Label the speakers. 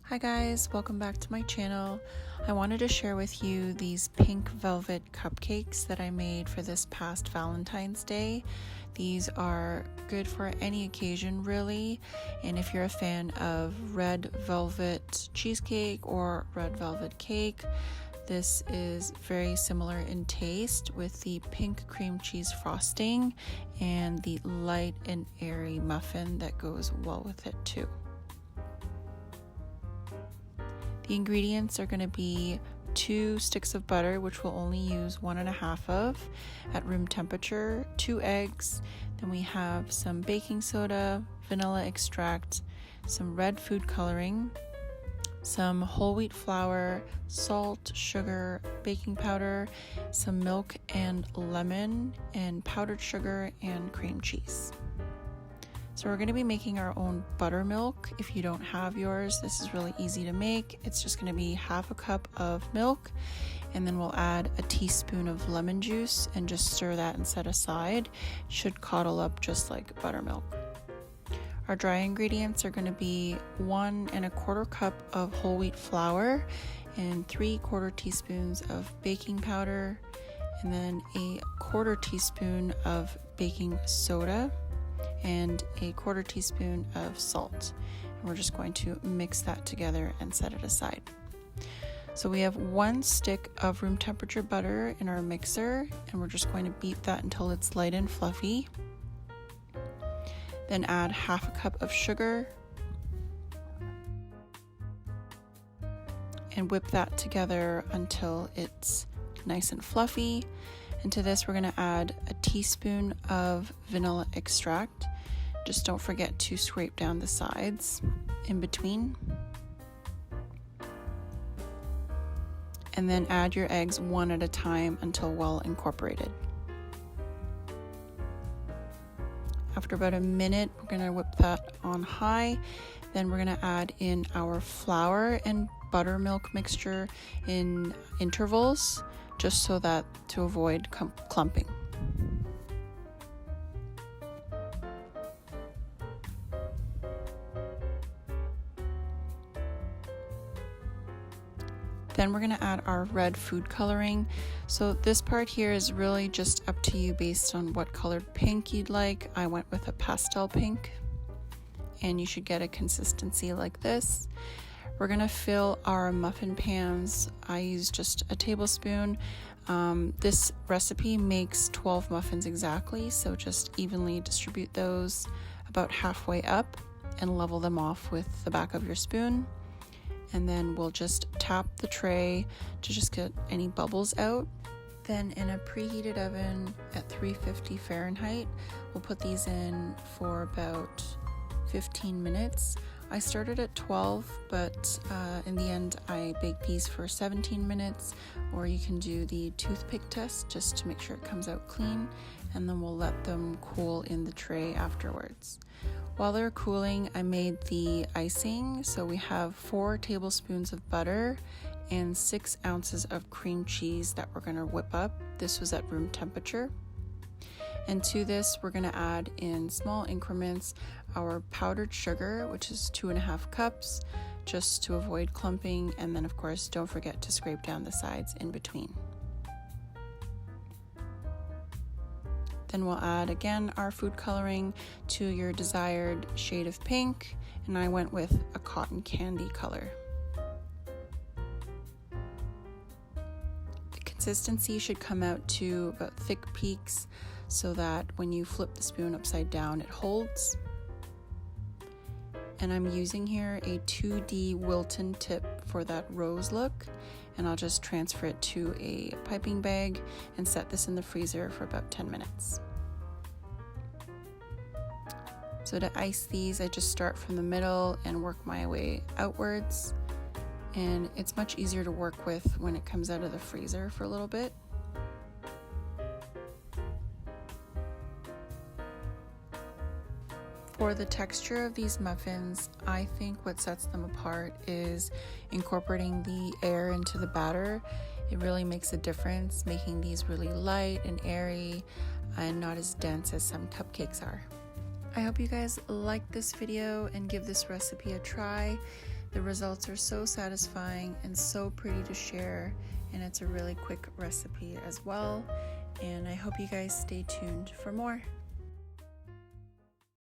Speaker 1: Hi guys, welcome back to my channel. I wanted to share with you these pink velvet cupcakes that I made for this past Valentine's Day. These are good for any occasion really, and if you're a fan of red velvet cheesecake or red velvet cake, this is very similar in taste with the pink cream cheese frosting and the light and airy muffin that goes well with it too. The ingredients are going to be 2 sticks of butter, which we'll only use 1.5 of at room temperature, 2 eggs, then we have some baking soda, vanilla extract, some red food coloring, some whole wheat flour, salt, sugar, baking powder, some milk and lemon, and powdered sugar and cream cheese. So we're going to be making our own buttermilk. If you don't have yours, this is really easy to make. It's just going to be 1/2 cup of milk, and then we'll add a teaspoon of lemon juice and just stir that and set aside. It should curdle up just like buttermilk. Our dry ingredients are going to be 1¼ cup of whole wheat flour and 3/4 teaspoons of baking powder, and then 1/4 teaspoon of baking soda, and 1/4 teaspoon of salt. And we're just going to mix that together and set it aside. So we have 1 stick of room temperature butter in our mixer, and we're just going to beat that until it's light and fluffy. Then add 1/2 cup of sugar and whip that together until it's nice and fluffy. And to this, we're going to add a teaspoon of vanilla extract. Just don't forget to scrape down the sides in between. And then add your eggs one at a time until well incorporated. After about a minute, we're going to whip that on high. Then we're going to add in our flour and buttermilk mixture in intervals, just so that to avoid clumping. Then we're going to add our red food coloring. So this part here is really just up to you based on what colored pink you'd like. I went with a pastel pink, and you should get a consistency like this. We're going to fill our muffin pans. I use just a tablespoon. This recipe makes 12 muffins exactly, so just evenly distribute those about halfway up and level them off with the back of your spoon. And then we'll just tap the tray to just get any bubbles out. Then in a preheated oven at 350 Fahrenheit, we'll put these in for about 15 minutes. I started at 12, but in the end I baked these for 17 minutes, or you can do the toothpick test just to make sure it comes out clean, and then we'll let them cool in the tray afterwards. While they're cooling, I made the icing. So we have 4 tablespoons of butter and 6 ounces of cream cheese that we're going to whip up. This was at room temperature. And to this, we're going to add in small increments our powdered sugar, which is 2.5 cups, just to avoid clumping. And then, of course, don't forget to scrape down the sides in between. Then we'll add again our food coloring to your desired shade of pink, and I went with a cotton candy color. The consistency should come out to about thick peaks so that when you flip the spoon upside down, it holds. And I'm using here a 2D Wilton tip for that rose look, and I'll just transfer it to a piping bag and set this in the freezer for about 10 minutes. So to ice these, I just start from the middle and work my way outwards, and it's much easier to work with when it comes out of the freezer for a little bit. For the texture of these muffins, I think what sets them apart is incorporating the air into the batter. It really makes a difference, making these really light and airy and not as dense as some cupcakes are. I hope you guys liked this video and give this recipe a try. The results are so satisfying and so pretty to share, and it's a really quick recipe as well. And I hope you guys stay tuned for more.